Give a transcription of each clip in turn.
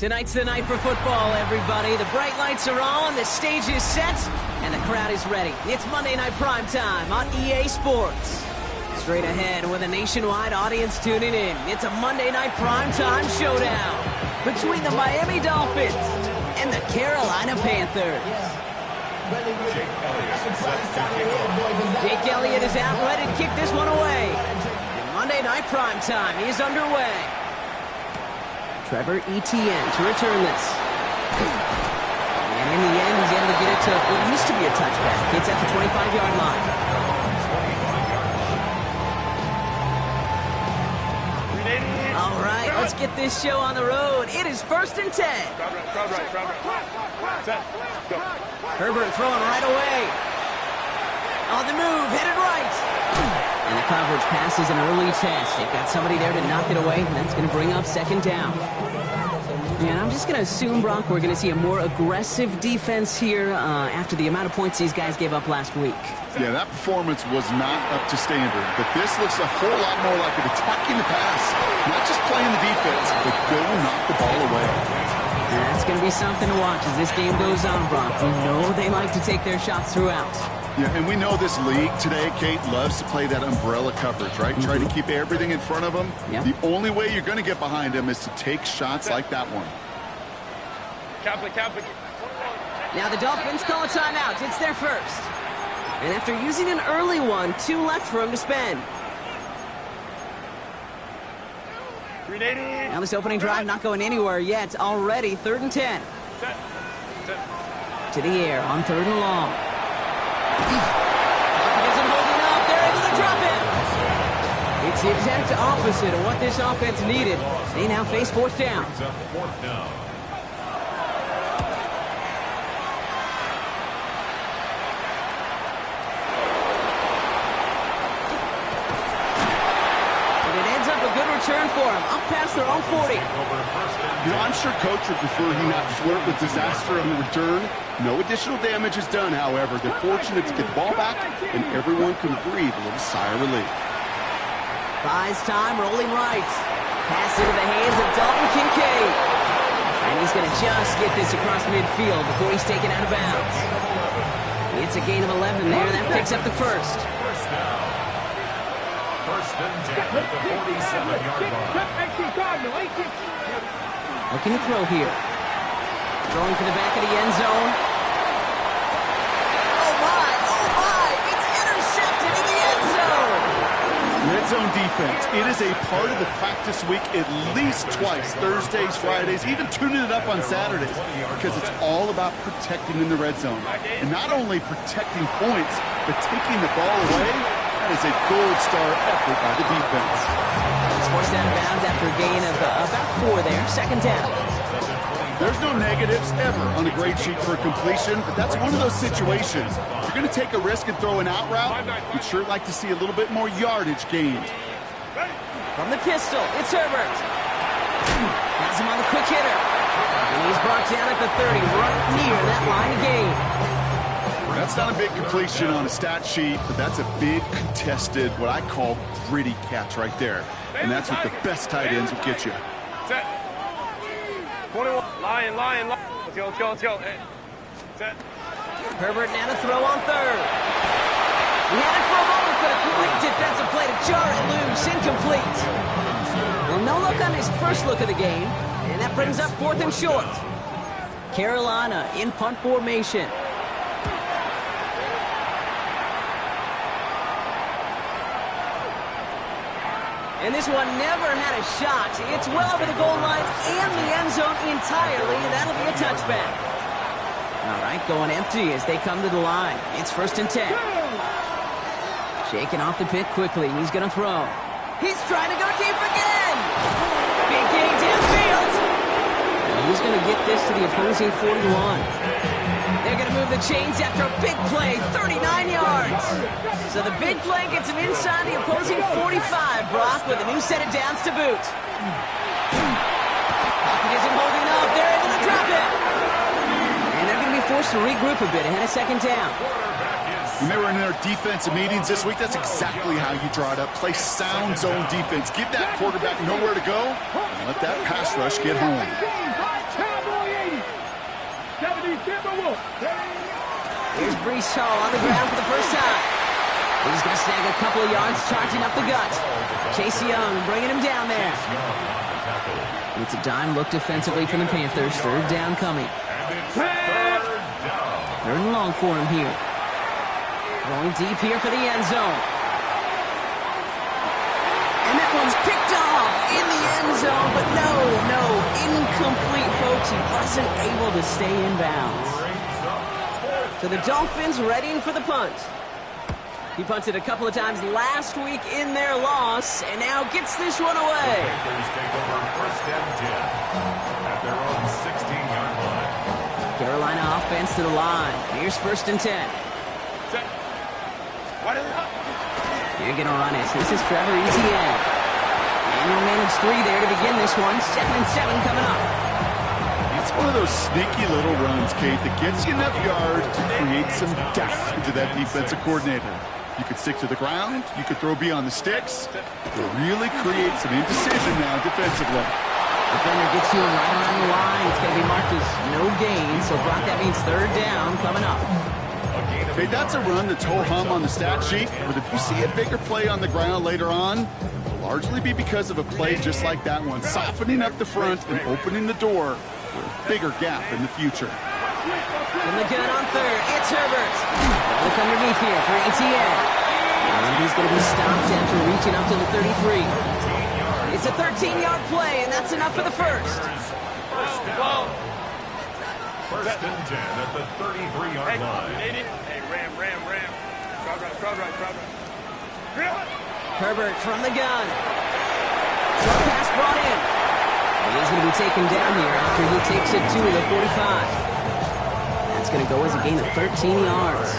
Tonight's the night for football, everybody. The bright lights are on, the stage is set, and the crowd is ready. It's Monday Night Primetime on EA Sports. Straight ahead with a nationwide audience tuning in. It's a Monday Night Primetime showdown between the Miami Dolphins and the Carolina Panthers. Jake Elliott is out, ready to kick this one away. And Monday Night Primetime is underway. Trevor Etienne to return this. And in the end, he's able to get it to what used to be a touchback. It's at the 25-yard line. All right, let's get this show on the road. It is 1st and 10. Herbert throwing right away. On the move, hit it right. And the coverage passes an early test. They've got somebody there to knock it away, and that's going to bring up 2nd down. And I'm just going to assume, Brock, we're going to see a more aggressive defense here after the amount of points these guys gave up last week. Yeah, that performance was not up to standard, but this looks a whole lot more like an attacking the pass. Not just playing the defense, but go knock the ball away. And that's going to be something to watch as this game goes on, Brock. We know they like to take their shots throughout. Yeah, and we know this league today, Kate, loves to play that umbrella coverage, right? Try to keep everything in front of them. Yep. The only way you're going to get behind them is to take shots like that one. Now the Dolphins call a timeout. It's their first. And after using an early one, 2 left for him to spend. Now this opening drive not going anywhere yet. Already 3rd and 10. To the air on 3rd and long. Isn't holding up. They're able to drop it. It's the exact opposite of what this offense needed. They now face 4th down. And it ends up a good return for them. Up past their own 40. You know, I'm sure Coach would prefer he not flirt with disaster on the return. No additional damage is done, however. They're fortunate to get the ball back, and everyone can breathe a little sigh of relief. Buys time, rolling right. Pass into the hands of Dalton Kincaid. And he's going to just get this across midfield before he's taken out of bounds. It's a gain of 11 there. That picks up the first. First and 10 at the 47-yard line. Looking to throw here. Throwing for the back of the end zone. Oh my, it's intercepted in the end zone. Red zone defense, it is a part of the practice week at least twice, Thursdays, Fridays, even tuning it up on Saturdays, because it's all about protecting in the red zone. And not only protecting points, but taking the ball away. That is a gold star effort by the defense. It's forced out of bounds after a gain of about 4 there. 2nd down. There's no negatives ever on a grade sheet for a completion, but that's one of those situations. If you're going to take a risk and throw an out route, you'd sure like to see a little bit more yardage gained. From the pistol, it's Herbert. Has him on the quick hitter. And he's brought down at the 30, right near that line of gain. That's not a big completion on a stat sheet, but that's a big contested, what I call gritty catch right there. And that's what the best tight ends will get you. Set. 21. Lion. Let's go. Hey. Set. Herbert now to throw on 3rd. He had it for a moment, but a great defensive play to jar it loose. Incomplete. Well, no look on his first look of the game, and that brings up 4th and short. Carolina in punt formation. And this one never had a shot. It's well over the goal line and the end zone entirely. That'll be a touchback. All right, going empty as they come to the line. It's 1st and 10. Shaking off the pick quickly. He's going to throw. He's trying to go deep again. Big gain downfield. And he's going to get this to the opposing 41. They're going to move the chains after a big play, 39 yards. So the big play gets him inside the opposing 45, Brock, with a new set of downs to boot. Pocket isn't holding up. They're able to drop it. And they're going to be forced to regroup a bit ahead of 2nd down. When they were in their defensive meetings this week, that's exactly how you draw it up. Play sound zone defense. Give that quarterback nowhere to go, and let that pass rush get home. Here's Brees Hall on the ground for the first time. He's going to snag a couple of yards, charging up the gut. Chase Young bringing him down there. It's a dime look defensively from the Panthers. Third down coming. Third and long for him here. Going deep here for the end zone. And that one's picked off in the end zone, but no, incomplete, folks. He wasn't able to stay in bounds. So the Dolphins readying for the punt. He punted a couple of times last week in their loss, and now gets this one away. Panthers take over first and 10 at their own 16-yard line. Carolina offense to the line. Here's first and 10. You're going to run it. This is Trevor Etienne. And he'll manage 3 there to begin this one. 2nd and 7 coming up. It's one of those sneaky little runs, Kate, that gets you enough yards to create some doubt into that defensive coordinator. You could stick to the ground. You could throw beyond the sticks. To really create some indecision now defensively. Defender gets to him right around the line. It's going to be marked as no gain. So, Brock, that means third down coming up. Okay, that's a run that's ho-hum on the stat sheet, but if you see a bigger play on the ground later on, it'll largely be because of a play just like that one, softening up the front and opening the door for a bigger gap in the future. In the gun on third, it's Herbert. Look underneath here for Etienne. And he's going to be stopped after reaching up to the 33. It's a 13-yard play, and that's enough for the first. First and 10 at the 33-yard line. Hey, ram. Crowd right. Herbert from the gun. Short pass brought in. And he's going to be taken down here after he takes it to the 45. That's going to go as a gain of 13 yards.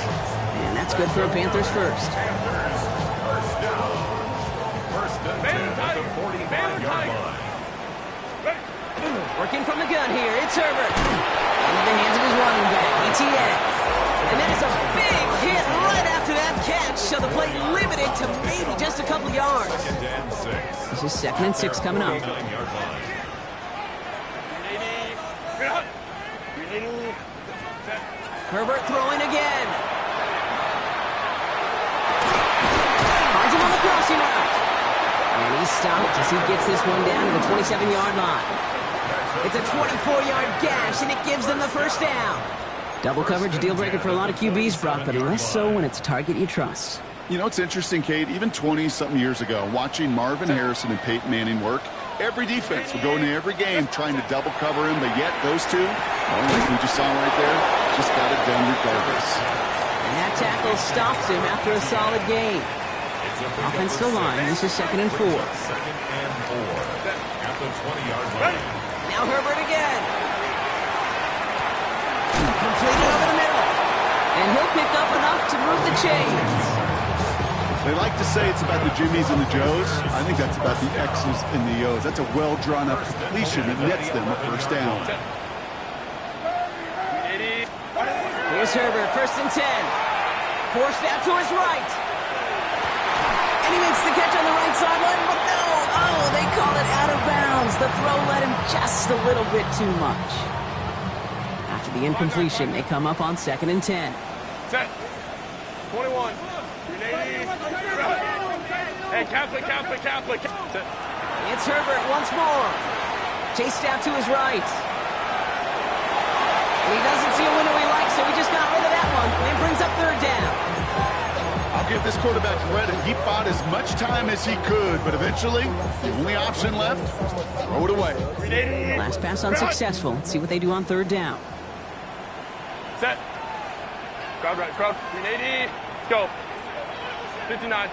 And that's good for a Panthers first. First down. First and 10 at the 45-yard line. Working from the gun here, it's Herbert. Into the hands of his running back, Etienne. And that is a big hit right after that catch. So the play limited to maybe just a couple yards. Second and 6. This is 2nd and 6 coming up. 49-yard line. Herbert throwing again. Finds him on the crossing route. And he's stopped as he gets this one down to the 27-yard line. It's a 24-yard gash, and it gives them the first down. Double coverage, deal breaker for a lot of QBs, Brock, but less so when it's a target you trust. You know, it's interesting, Kate, even 20-something years ago, watching Marvin Harrison and Peyton Manning work, every defense would go into every game trying to double cover him, but yet those two, like we just saw right there, just got it done regardless. And that tackle stops him after a solid gain. Offensive line, this is 2nd and 4. 2nd and 4 at the 20-yard line. Now Herbert again. Completed over the middle. And he'll pick up enough to move the chains. They like to say it's about the Jimmies and the Joes. I think that's about the X's and the O's. That's a well-drawn-up completion that nets them a first down. Here's Herbert, 1st and 10. Forced out to his right. And he makes the catch on the right sideline, but no. Oh, they call it out of bounds. The throw led him just a little bit too much. After the incompletion, they come up on 2nd and 10. Set. 21. Hey, Catholic. It's Herbert once more. Chased out to his right. He doesn't see a window he likes, so he just got rid of that one and brings up 3rd down. I'll give this quarterback credit. He fought as much time as he could, but eventually, the only option left was to throw it away. Last pass unsuccessful. Let's see what they do on 3rd down. Set. Crowd right. 380. Let's go. 59.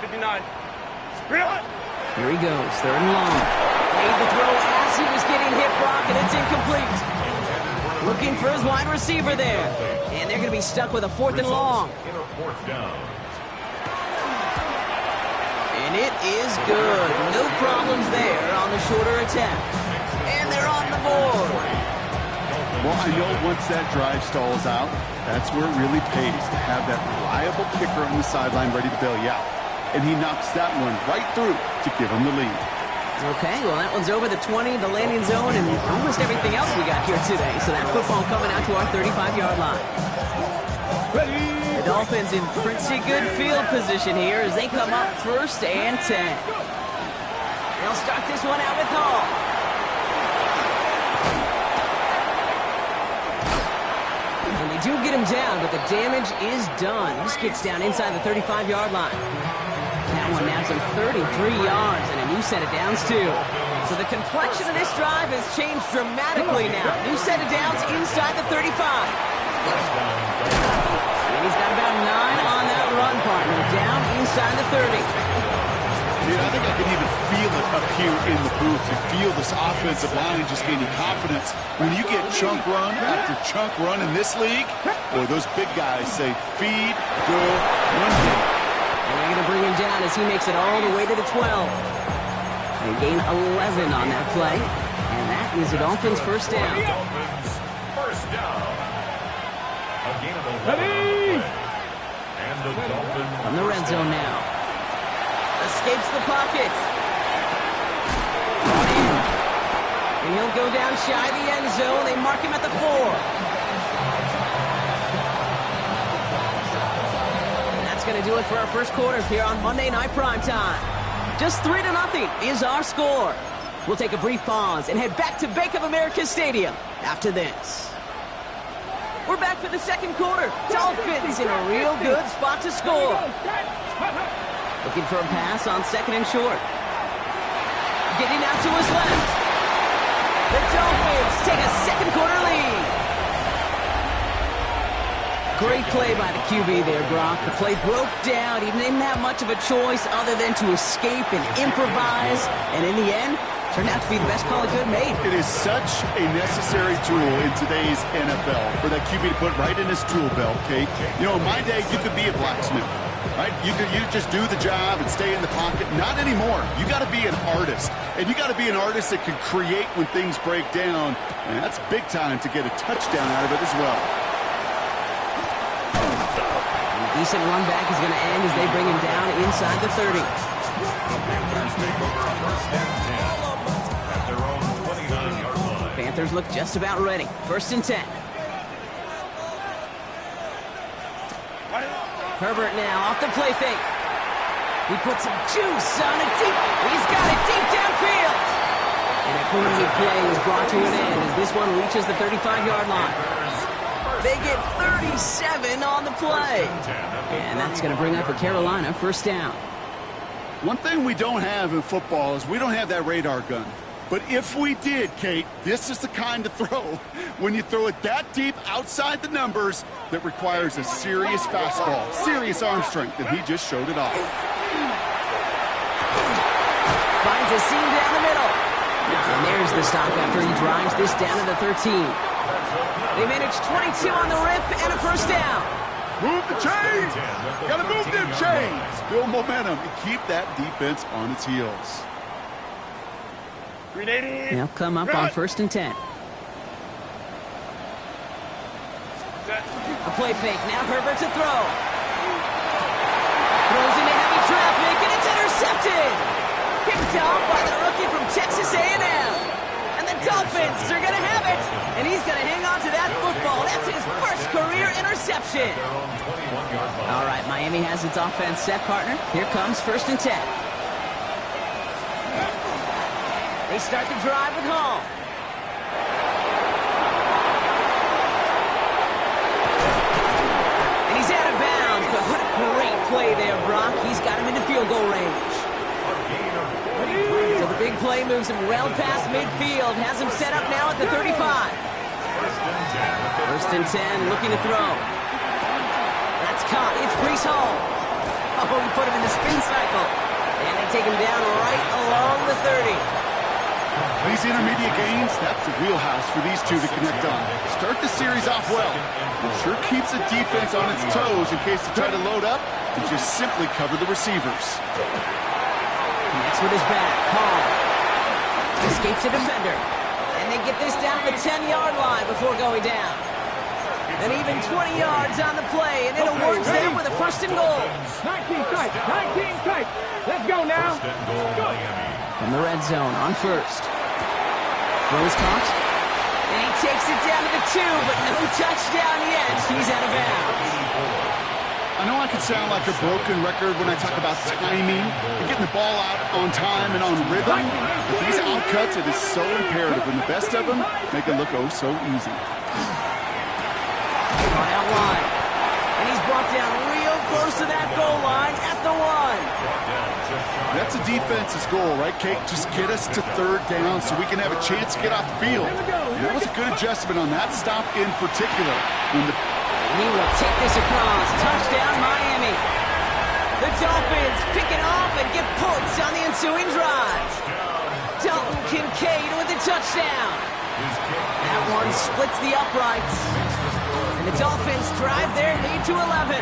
Here he goes, 3rd and long. Made the throw as he was getting hit, Brock, and it's incomplete. Looking for his wide receiver there. And they're going to be stuck with a 4th and long. In a 4th down. And it is good. No problems there on the shorter attempt. And they're on the board. Well, I know once that drive stalls out, that's where it really pays to have that reliable kicker on the sideline ready to bail you out. And he knocks that one right through to give him the lead. Okay, well, that one's over the 20, the landing zone, and almost everything else we got here today. So that football coming out to our 35-yard line. Ready! The Dolphins in pretty good field position here as they come up 1st and 10. They'll start this one out with Hall. And they do get him down, but the damage is done. This gets down inside the 35-yard line. That one nabs him 33 yards and a new set of downs, too. So the complexion of this drive has changed dramatically now. New set of downs inside the 35. And he's got about 9 on that run, partner. Down inside the 30. Dude, I think I can even feel it up here in the booth. You feel this offensive line just gaining confidence. When you get chunk run after chunk run in this league, boy, those big guys say, feed, good, run game. And they're going to bring him down as he makes it all the way to the 12. They gain 11 on that play. And that is the Dolphins' first down. Dolphins first down. A gain of 11. And the Dolphins From the red zone now. Escapes the pocket. Brought in. And he'll go down shy of the end zone. They mark him at the 4. Going to do it for our first quarter here on Monday Night Primetime. Just 3-0 is our score. We'll take a brief pause and head back to Bank of America Stadium after this. We're back for the second quarter. Dolphins in a real good spot to score. Looking for a pass on 2nd and short. Getting out to his left. The Dolphins take a second quarter lead. Great play by the QB there, Brock. The play broke down. He didn't have much of a choice other than to escape and improvise. And in the end, turned out to be the best call he could have made. It is such a necessary tool in today's NFL for that QB to put right in his tool belt, Kate. You know, in my day, you could be a blacksmith, right? You just do the job and stay in the pocket. Not anymore. You got to be an artist. And you got to be an artist that can create when things break down. And that's big time to get a touchdown out of it as well. Decent run back is going to end as they bring him down inside the 30. Panthers look just about ready. 1st and 10. Herbert now off the play fake. He puts some juice on it deep. He's got it deep downfield. And a clean play is brought to an end as this one reaches the 35-yard line. They get 37 on the play. And that's going to bring up a Carolina first down. One thing we don't have in football is we don't have that radar gun. But if we did, Kate, this is the kind of throw, when you throw it that deep outside the numbers, that requires a serious fastball, serious arm strength, and he just showed it off. Finds a seam down the middle. And there's the stop after he drives this down to the 13. They manage 22 on the rip and a first down. Move the chains! Gotta move them chains! Build momentum and keep that defense on its heels. They'll come up on 1st and 10. A play fake. Now Herbert to throw. Throws into heavy traffic and it's intercepted. Picked off by the rookie from Texas A&M. And the Dolphins are going to have it. And he's going to hang on to that football. That's his first career interception. All right, Miami has its offense set, partner. Here comes 1st and 10. They start the drive with Hall. And he's out of bounds, but what a great play there, Brock. He's got him into field goal range. So the big play moves him well past midfield, has him set up now at the 35. 1st and 10, looking to throw. That's caught. It's Breece Hall. Oh, he put him in the spin cycle. And they take him down right along the 30. These intermediate gains, that's the wheelhouse for these two to connect on. Start the series off well. It sure keeps the defense on its toes in case they try to load up and just simply cover the receivers. Next with his back, Hall. Escapes a defender. And they get this down to the 10-yard line before going down. And even 20 yards on the play, and it awards them with a 1st and goal. 19 tight, 19 tight. Let's go now. From the red zone on 1st. Rose caught. And he takes it down to the 2, but no touchdown yet. He's out of bounds. I know I could sound like a broken record when I talk about timing and getting the ball out on time and on rhythm, but these outcuts, it is so imperative, and the best of them make it look oh so easy. Run out wide. And he's brought down real close to that goal line at the 1. That's a defense's goal, right, Kate? Just get us to third down so we can have a chance to get off the field. And that was a good adjustment on that stop in particular. He will take this across. Touchdown, Miami. The Dolphins pick it off and get points on the ensuing drive. Dalton Kincaid with the touchdown. That one splits the uprights. And the Dolphins drive their lead to 11.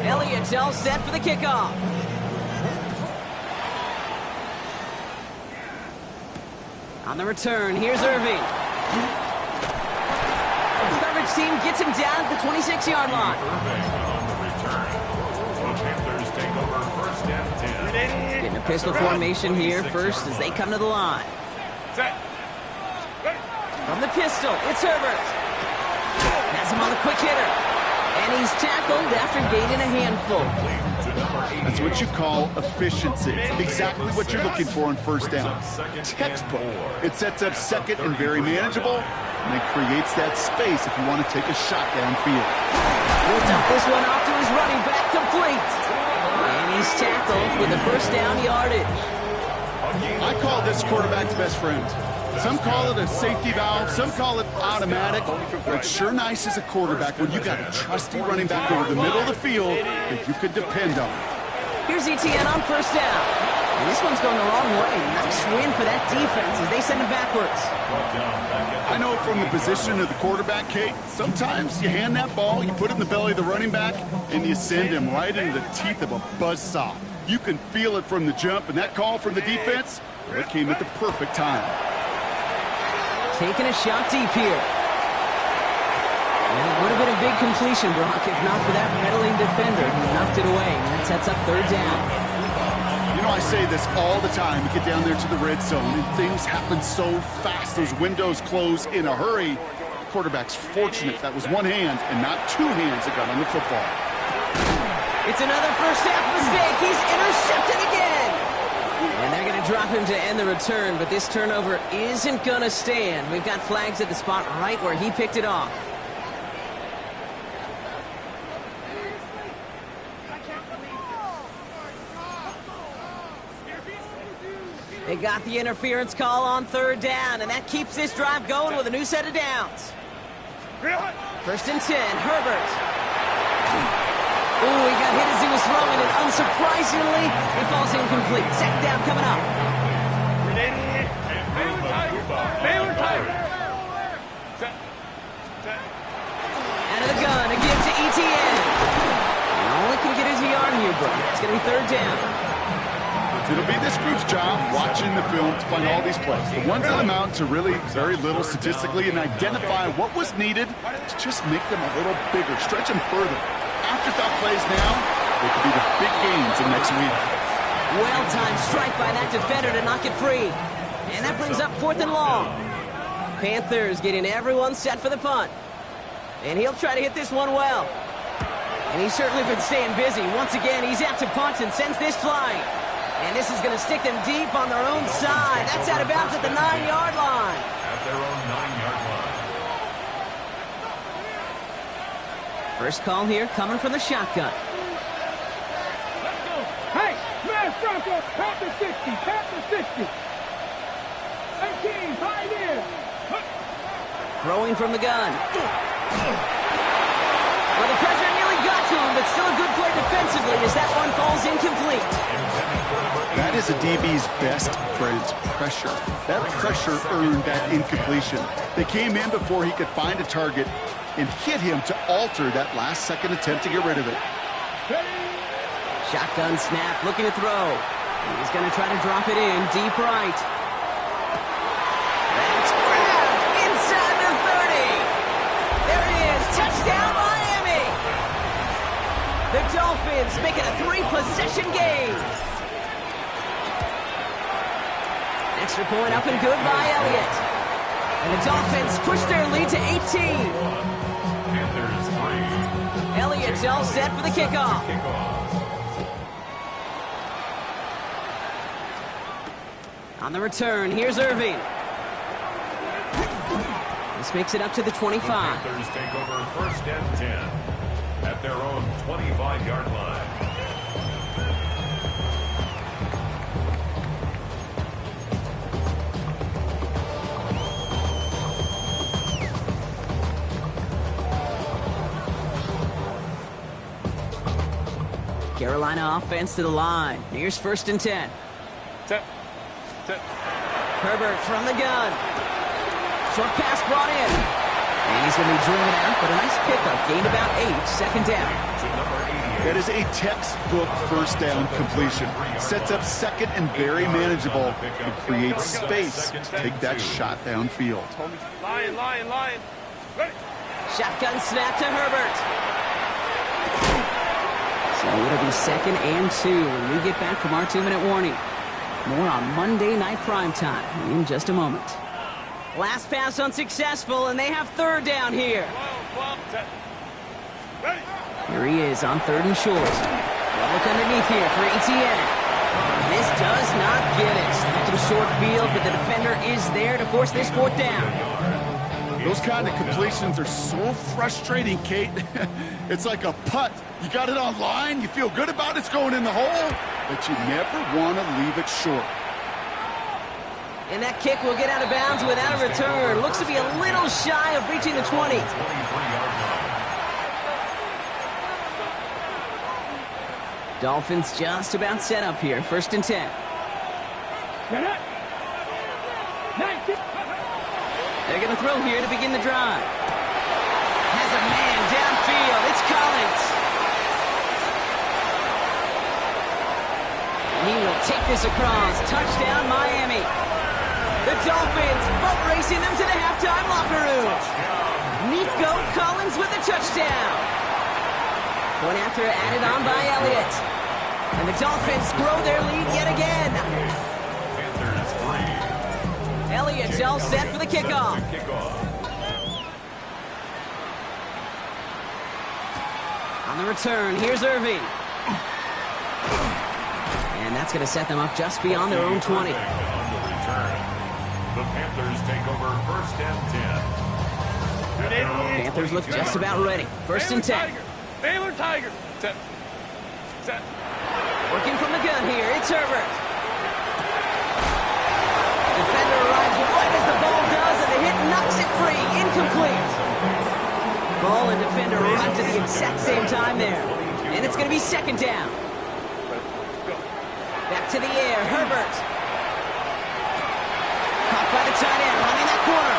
Elliott's all set for the kickoff. On the return, here's Irving. The coverage team gets him down at the 26-yard line. Getting a pistol formation here first as they come to the line. From the pistol, it's Herbert. Has him on the quick hitter. And he's tackled after gaining a handful. That's what you call efficiency. Exactly what you're looking for on first down. Textbook. It sets up second and very manageable, and it creates that space if you want to take a shot downfield. He'll dump this one off to his running back, complete. And he's tackled with the first down yardage. I call this quarterback's best friend. Some call it a safety valve, some call it automatic, but it's sure nice as a quarterback when you got a trusty running back over the middle of the field that you could depend on. Here's ETN on first down. And this one's going the wrong way. Nice win for that defense as they send it backwards. I know from the position of the quarterback, Kate, sometimes you hand that ball, you put it in the belly of the running back, and you send him right into the teeth of a buzzsaw. You can feel it from the jump, and that call from the defense, well, it came at the perfect time. Taking a shot deep here. Well, it would have been a big completion, Brock, if not for that meddling defender who knocked it away. And that sets up third down. You know, I say this all the time. You get down there to the red zone, and things happen so fast. Those windows close in a hurry. The quarterback's fortunate that was one hand and not two hands that got on the football. It's another first half mistake. He's intercepted again. And they're going to drop him to end the return, but this turnover isn't going to stand. We've got flags at the spot right where he picked it off. They got the interference call on third down, and that keeps this drive going with a new set of downs. First and 10, Herbert. Ooh, he got hit as he was throwing it. Unsurprisingly, it falls incomplete. Second down coming up. Out of the gun, a give to ETN. And only can get his yard here, but it's going to be third down. It'll be this group's job watching the film to find all these plays. The ones that amount to really very little statistically and identify what was needed to just make them a little bigger, stretch them further. Afterthought plays now, they could be the big games in next week. Well-timed strike by that defender to knock it free. And that brings up fourth and long. Panthers getting everyone set for the punt. And he'll try to hit this one well. And he's certainly been staying busy. Once again, he's out to punt and sends this flying. And this is going to stick them deep on their own side. That's out of bounds at the 9-yard line. At their own 9-yard line. First call here coming from the shotgun. Hey, smash Bronco, tap the 60, tap the 60. 18, tied in. Throwing from the gun. Well, the pressure nearly got to him, but still a good play defensively as that one falls incomplete. That is a DB's best friend, pressure. That pressure earned that incompletion. They came in before he could find a target and hit him to alter that last-second attempt to get rid of it. Shotgun snap, looking to throw. He's going to try to drop it in, deep right. That's grabbed inside the 30. There it is, touchdown Miami. The Dolphins making a 3-possession game. Extra point up and good by Elliott. And the Dolphins push their lead to 18. Panthers 3. Elliott's all set for the kickoff. On the return, here's Irving. This makes it up to the 25. Panthers take over first and 10 at their own 25-yard line. Carolina offense to the line. Here's first and 10. Set. Herbert from the gun. Short pass brought in. And he's going to be driven out, but a nice pickup. Gained about 8, second down. That is a textbook first down completion. Sets up second and very manageable. It creates space to take that shot downfield. Lion. Ready. Shotgun snap to Herbert. So it'll be second and 2 when we get back from our 2-minute warning. More on Monday Night Primetime in just a moment. Last pass unsuccessful, and they have third down here. Set. Ready. Here he is on third and short. They'll look underneath here for Etienne. This does not get it. Snapped in short field, but the defender is there to force this fourth down. Those kind of completions are so frustrating, Kate. It's like a putt. You got it on line, you feel good about it's going in the hole, but you never want to leave it short. And that kick will get out of bounds without a return. Looks to be a little shy of reaching the 20. Dolphins just about set up here. First and 10. They're going to throw here to begin the drive. Has a man downfield. It's Collins. And he will take this across. Touchdown, Miami. The Dolphins boat racing them to the halftime locker room. Nico Collins with a touchdown. Point after added on by Elliott. And the Dolphins grow their lead yet again. Panthers 3. Elliott's all set for the kickoff. On the return, here's Irving. And that's going to set them up just beyond their own 20. On the return, the Panthers take over first and 10. Panthers look just about ready. First and 10. Baylor Tiger. Set. Working from the gun here, it's Herbert. Defender arrives right as the ball does, and the hit knocks it free. Incomplete. Ball and defender arrived at the exact same time there. And it's going to be second down. Back to the air, Herbert. Caught by the tight end, running that corner.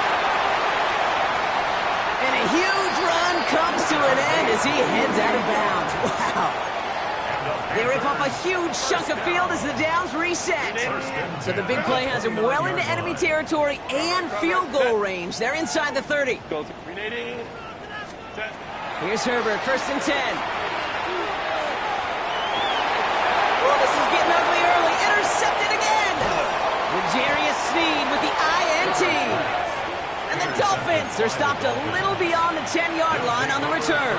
And a huge run comes to an end as he heads out of bounds. Wow. They rip off a huge chunk of field as the downs reset. So the big play has him well into enemy territory and field goal range. They're inside the 30. Here's Herbert, first and 10. Well, this is getting ugly early. Intercepted again. Jarius Sneed with the INT. And the Dolphins are stopped a little beyond the 10-yard line on the return.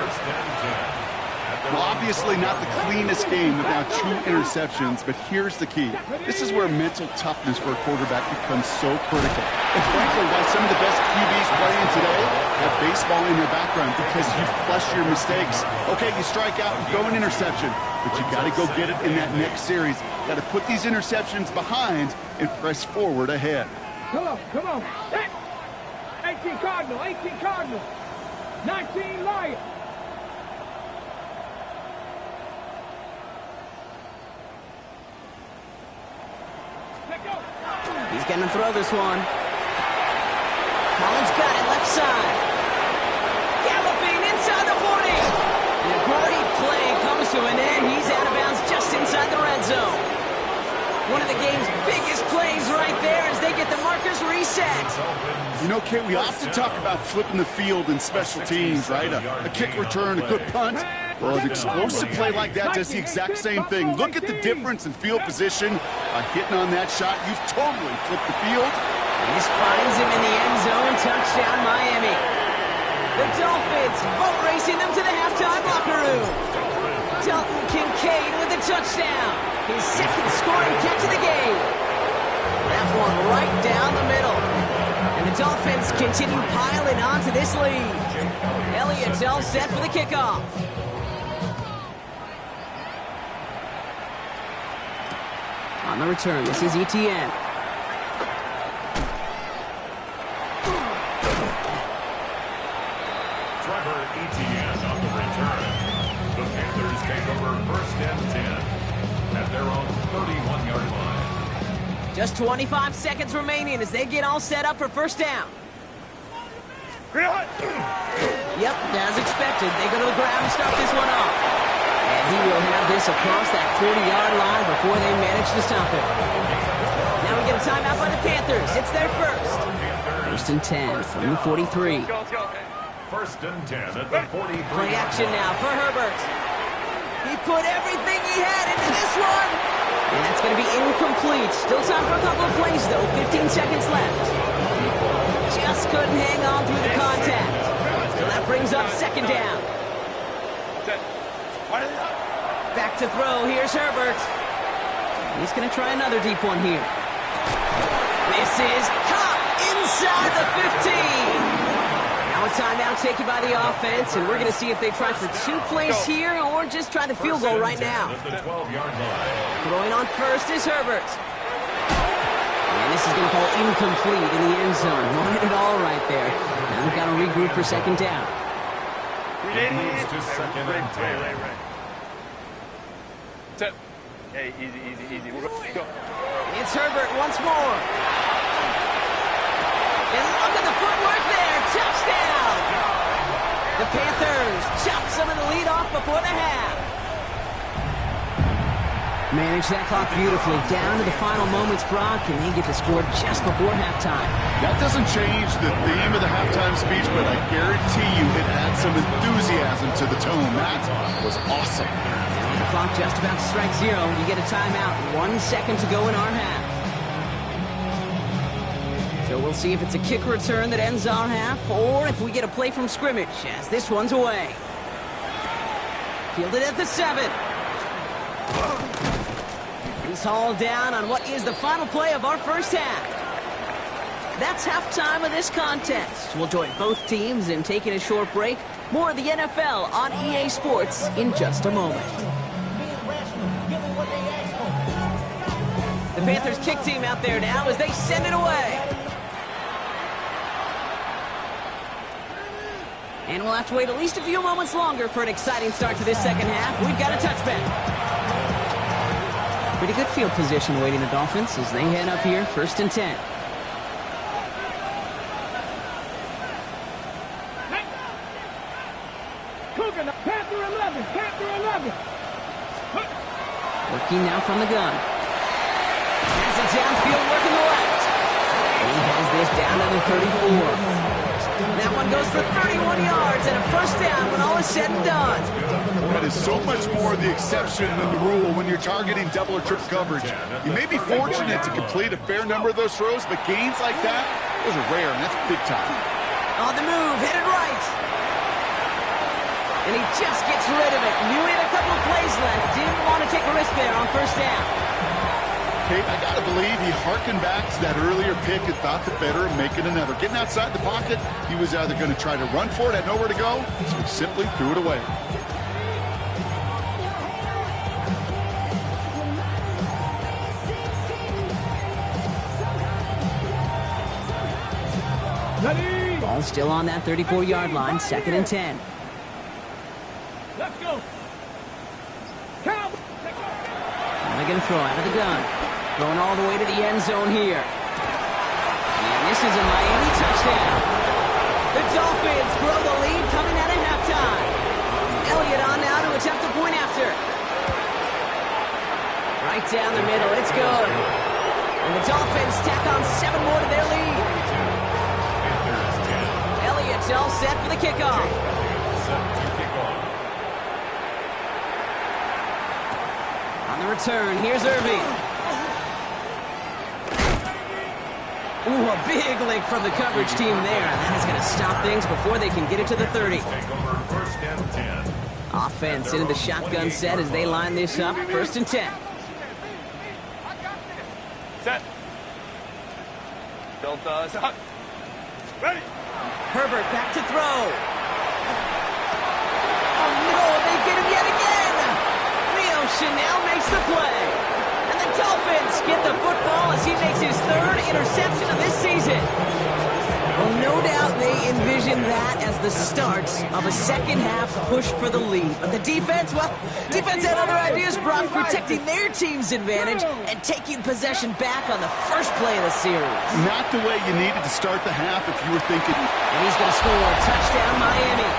Well, obviously not the cleanest game with now 2 interceptions, but here's the key. This is where mental toughness for a quarterback becomes so critical. And frankly, why some of the best QBs playing today have baseball in their background, because you flush your mistakes. Okay, you strike out, you throw an interception, but you got to go get it in that next series. Got to put these interceptions behind and press forward ahead. Come on. 18 Cardinal, 19 Lion. He's going to throw this one. Collins got it left side. Galloping inside the 40. And a great play comes to an end. He's out of bounds just inside the red zone. One of the game's biggest plays right there as they get the markers reset. You know, Kate, we often talk about flipping the field in special teams, right? A kick return, a good punt. Well, an explosive play like that does the exact same thing. Look at the difference in field position. Hitting on that shot, you've totally flipped the field. And this finds him in the end zone. Touchdown, Miami. The Dolphins boat racing them to the halftime locker room. Dalton Kincaid with the touchdown. His second scoring catch of the game. That one right down the middle. And the Dolphins continue piling on to this lead. Elliott's all set for the kickoff. On the return, this is ETN. Trevor Etienne on the return. The Panthers take over 1st and 10 at their own 31-yard line. Just 25 seconds remaining as they get all set up for first down. Yep, as expected, they go to the ground and start this one off. And he will have this across that 40-yard line before they manage to stop him. Now we get a timeout by the Panthers. It's their first. 1st and 10 from the 43. 1st and 10 at the 43. Play action now for Herbert. He put everything he had into this one. And that's going to be incomplete. Still time for a couple of plays, though. 15 seconds left. Just couldn't hang on through the contact. So that brings up 2nd down. Back to throw. Here's Herbert. He's going to try another deep one here. This is caught inside the 15. Now a timeout taken by the offense, and we're going to see if they try for 2 plays here or just try the field goal right now. Throwing on first is Herbert. And this is going to fall incomplete in the end zone. Wanted it all right there. Now they've got to regroup for 2nd down. It moves to 2nd and 10. Hey, easy. We're going to go. It's Herbert once more. And look at the footwork there. Touchdown! The Panthers chop some of the lead off before the half. Manage that clock beautifully. Down to the final moments, Brock, and they get the score just before halftime. That doesn't change the theme of the halftime speech, but I guarantee you it adds some enthusiasm to the tone. That was awesome. Now the clock just about to strike 0. You get a timeout. 1 second to go in our half. So we'll see if it's a kick return that ends our half, or if we get a play from scrimmage, as this one's away. Fielded at the 7. He's hauled down on what is the final play of our first half. That's halftime of this contest. We'll join both teams in taking a short break. More of the NFL on EA Sports in just a moment. The Panthers kick team out there now as they send it away. And we'll have to wait at least a few moments longer for an exciting start to this second half. We've got a touchback. Pretty good field position awaiting the Dolphins as they head up here, 1st and 10. Panther 11, Panther 11. Working now from the gun. Has it downfield working the left. He has this down to the 34. That one goes for 31 yards and a first down when all is said and done. That is so much more the exception than the rule when you're targeting double or triple coverage. You may be fortunate to complete a fair number of those throws, but gains like that, those are rare, and that's big time. On the move, headed right. And he just gets rid of it. Knew he had a couple of plays left. Didn't want to take a risk there on first down. Kate, I got to believe he harkened back to that earlier pick and thought the better of making another. Getting outside the pocket, he was either going to try to run for it, had nowhere to go, so he simply threw it away. Ball still on that 34-yard line, 2nd and 10. Let's go. And they're going to throw out of the gun. Going all the way to the end zone here. And this is a Miami touchdown. The Dolphins grow the lead coming out of halftime. Elliott on now to attempt a point after. Right down the middle, it's good. And the Dolphins tack on 7 more to their lead. Elliott's all set for the kickoff. return, here's Irving. Ooh, a big lick from the coverage team there. That is going to stop things before they can get it to the 30. Take over first and 10. Offense into the shotgun set as they line this up. First and 10. Set. Built set. Ready. Herbert back to throw. Oh, no, they get him yet again. Leo Chanel makes the play. And the Dolphins get the football as he makes his third interception of this season. Well, no doubt they envision that as the start of a second-half push for the lead. But the defense, well, defense had other ideas, Brock, protecting their team's advantage and taking possession back on the first play of the series. Not the way you needed to start the half if you were thinking. And he's going to score a touchdown, Miami.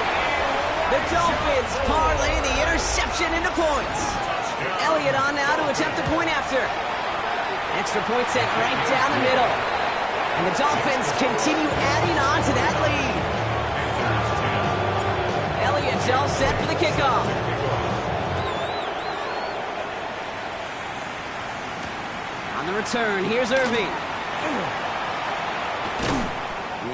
The Dolphins parlay the interception into points. Elliott on now to attempt a point after. Extra point sent right down the middle. And the Dolphins continue adding on to that lead. Elliott's all set for the kickoff. On the return, here's Irving.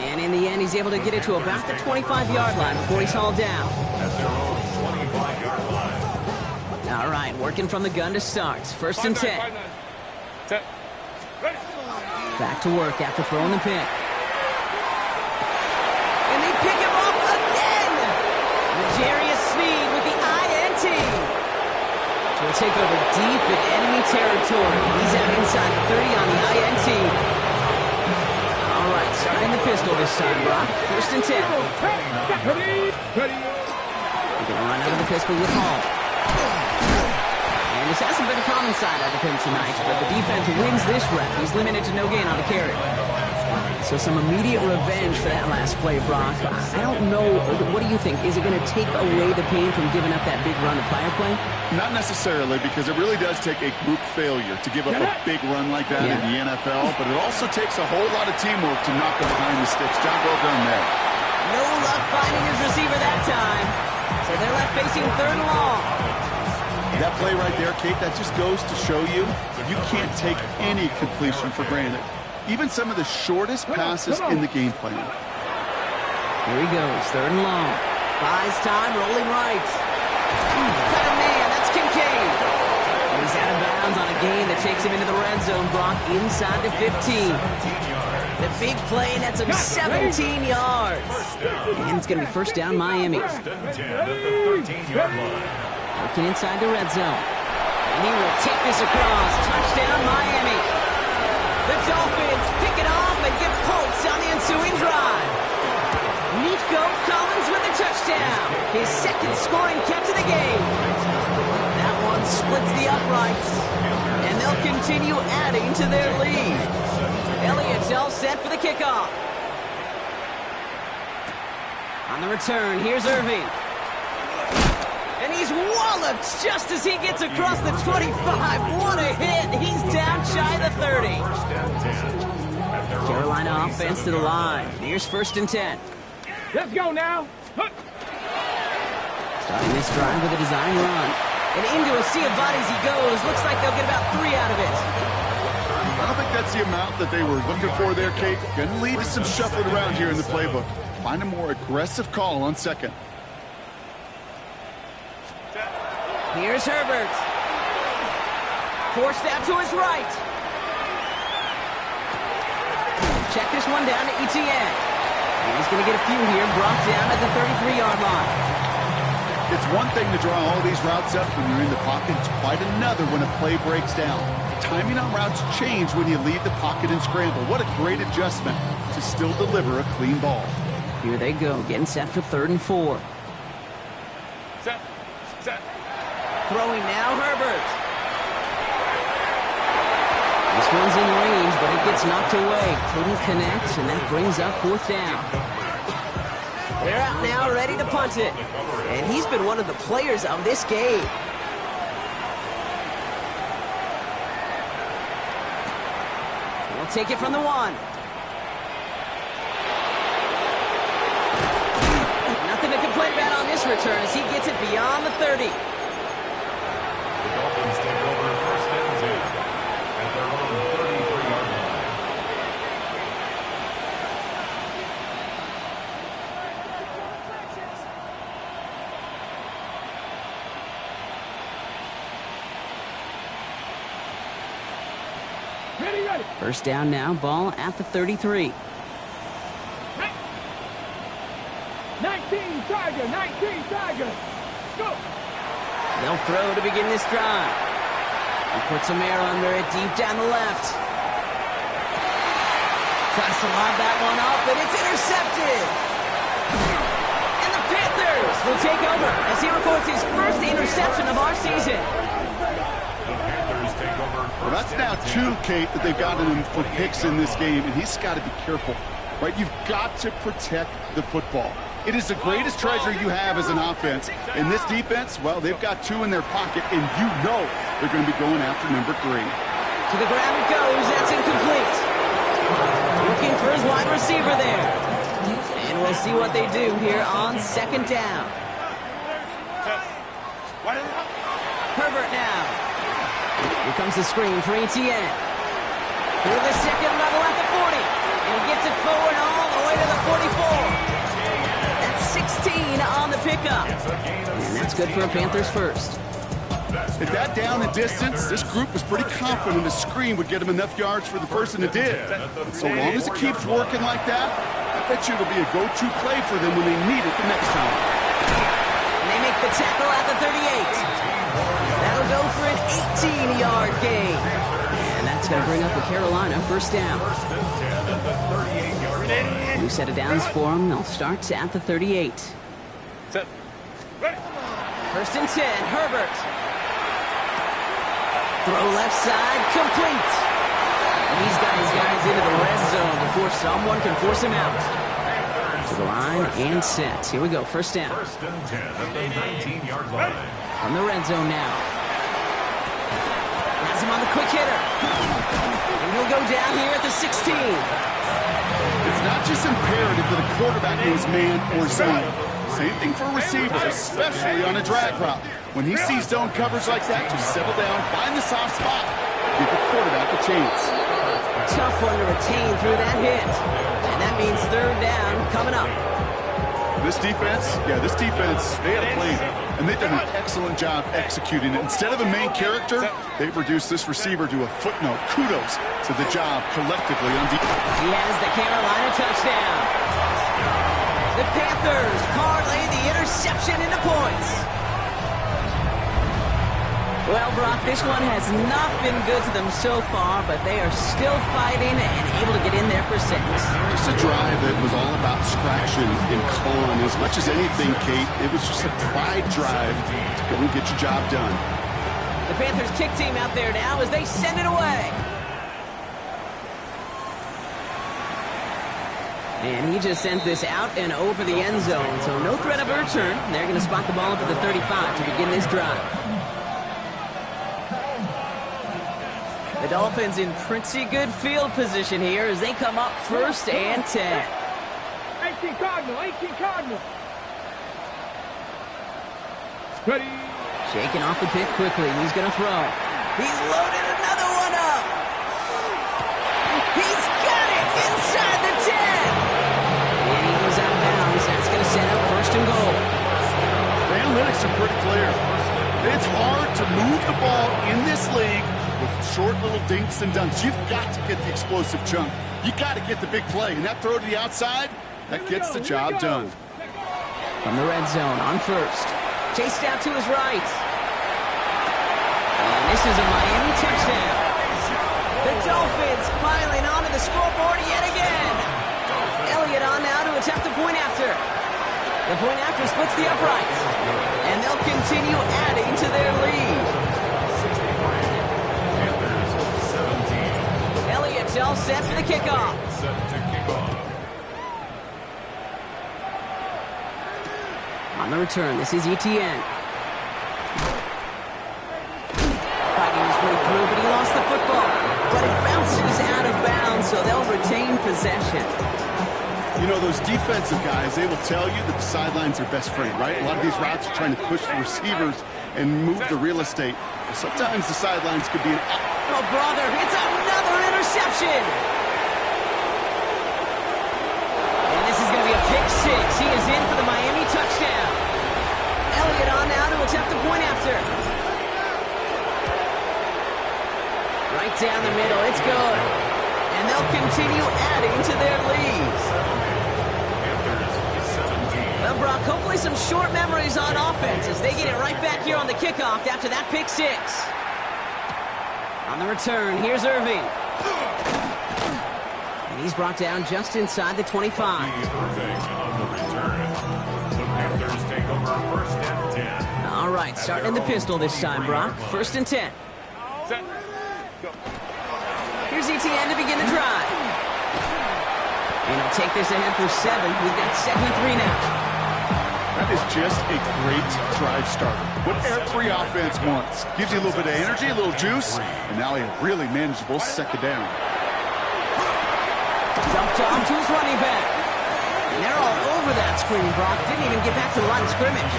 And in the end, he's able to get it to about the 25-yard line before he's hauled down. At their own 25-yard line. All right, working from the gun to start. First and 10. Set. Ready. Back to work after throwing the pick. And they pick him up again! L'Jarius Sneed with the INT. So we'll take over deep in enemy territory. He's out inside the 30 on the INT. All right, starting the pistol this time, Brock. First and 10. Ready. They're going to run out of the pistol with Hall. And this hasn't been a common side out of him tonight, but the defense wins this rep. He's limited to no gain on the carry. So some immediate revenge for that last play, Brock. I don't know. What do you think? Is it going to take away the pain from giving up that big run the prior play? Not necessarily, because it really does take a group failure to give up a big run like that in the NFL, but it also takes a whole lot of teamwork to knock him behind the sticks. Job well done there. No luck finding his receiver that time. So they're left facing third and long. That play right there, Kate, that just goes to show you can't take any completion for granted. Even some of the shortest passes in the game plan. Here he goes, third and long. Buys time, rolling right. Got a man, that's Kincaid. And he's out of bounds on a gain that takes him into the red zone, Brock, inside the 15. The big play, and that's him 17 yards. And it's going to be first down, Miami. First and 10 at the 13-yard line. Working inside the red zone. And he will take this across. Touchdown, Miami. The Dolphins pick it off and get points on the ensuing drive. Nico Collins with a touchdown. His second scoring catch of the game. That one splits the uprights. And they'll continue adding to their lead. Elliott's all set for the kickoff. On the return, here's Irving. And he's walloped just as he gets across the 25. What a hit. He's down shy of the 30. Carolina offense to the line. Here's first and 10. Let's go now. Starting this drive with a design run. And into a sea of bodies he goes. Looks like they'll get about 3 out of it. I don't think that's the amount that they were looking for there, Kate. Going to lead to some shuffling around here in the playbook. Find a more aggressive call on second. Here's Herbert. Forced out to his right. Check this one down to Etienne. And he's going to get a few here, brought down at the 33-yard line. It's one thing to draw all these routes up when you're in the pocket. It's quite another when a play breaks down. Timing on routes change when you leave the pocket and scramble. What a great adjustment to still deliver a clean ball. Here they go, getting set for 3rd and 4. Set. Set. Throwing now, Herbert. This one's in range, but it gets knocked away. Couldn't connect, and that brings up 4th down. They're out now, ready to punt it. And he's been one of the players of this game. We'll take it from the 1. Nothing to complain about on this return as he gets it beyond the 30. The Dolphins take over first Ready. First down now, ball at the 33. 19 Tiger. Go. They'll throw to begin this drive. He puts some air under it deep down the left. Tries to lob that one up, but it's intercepted. And the Panthers will take over as he records his first interception of our season. The Panthers take over. Well, that's now 2, Kate, that they've gotten him for picks in this game, and he's got to be careful, right? You've got to protect the football. It is the greatest treasure you have as an offense. In this defense, well, they've got 2 in their pocket, and you know they're going to be going after number 3. To the ground it goes. That's incomplete. Looking for his wide receiver there. And we'll see what they do here on second down. Herbert now. Here comes the screen for Etienne. Through the second level at the 40. And he gets it forward all the way to the 44. That's 16 on the pickup. And that's good for a Panthers first. At that down and distance, this group was pretty confident the screen would get him enough yards for the first, and it did. And so long as it keeps working like that, I bet you it'll be a go-to play for them when they need it the next time. And they make the tackle at the 38. That'll go for an 18-yard gain. And that's going to bring up the Carolina first down. New set of downs for them. They'll start at the 38. Set. Ready. First and 10, Herbert. Throw left side, complete. And he's got his guys into the red zone before someone can force him out. To the line and set. Here we go, first down. First and 10 at the 19-yard line. On the red zone now. Has him on the quick hitter. And he'll go down here at the 16. It's not just imperative that a quarterback knows man or zone. Same thing for a receiver, especially on a drag route. When he sees zone coverage like that, just settle down, find the soft spot, give the quarterback a chance. Tough one to retain through that hit. And that means third down coming up. This defense, they had a plan. And they've done an excellent job executing it. Instead of a main character, they've reduced this receiver to a footnote. Kudos to the job collectively on defense. He has the Carolina touchdown. The Panthers parlay the interception into points. Well, Brock, this one has not been good to them so far, but they are still fighting and able to get in there for 6. Just a drive that was all about scratching and clawing. As much as anything, Kate, it was just a pride drive to go and get your job done. The Panthers kick team out there now as they send it away. And he just sends this out and over the end zone, so no threat of a return. They're going to spot the ball up at the 35 to begin this drive. The Dolphins in pretty good field position here as they come up first and 10. 18 Cardinal. Ready. Shaking off the pick quickly. He's going to throw. He's loaded another one up. He's got it inside the 10. And he goes out of bounds. That's going to set up first and goal. The analytics are pretty clear. It's hard to move the ball in this league with short little dinks and dunks. You've got to get the explosive chunk. You got to get the big play. And that throw to the outside, that gets the job done. From the red zone on first. Chased out to his right. And this is a Miami touchdown. The Dolphins piling onto the scoreboard yet again. Elliott on now to attempt the point after. The point after splits the uprights. And they'll continue adding to their lead. Elliott's all set for the kickoff. Set to kick off. On the return, this is Etienne. Fighting his way through, but he lost the football. But it bounces out of bounds, so they'll retain possession. You know, those defensive guys, they will tell you that the sidelines are best friend, right? A lot of these routes are trying to push the receivers and move the real estate. Sometimes the sidelines could be an... Oh, brother, it's another interception. And this is going to be a pick 6. He is in for the Miami touchdown. Elliott on now to attempt the point after. Right Right down the middle. It's good. And they'll continue adding to their lead. Well, Brock, hopefully some short memories on offense as they get it right back here on the kickoff after that pick six. On the return, here's Irving. And he's brought down just inside the 25. Irving on the return. The Panthers take over first and 10. All right, starting in the pistol this time, Brock. First and 10. Set. Go. Here's ETN to begin the drive. And he'll take this ahead for 7. We've got 2nd and 3 now. That is just a great drive starter. What every offense wants. Gives you a little bit of energy, a little juice, and now a really manageable second down. Dumped off to his running back. And they're all over that screen, Brock. Didn't even get back to the line of scrimmage.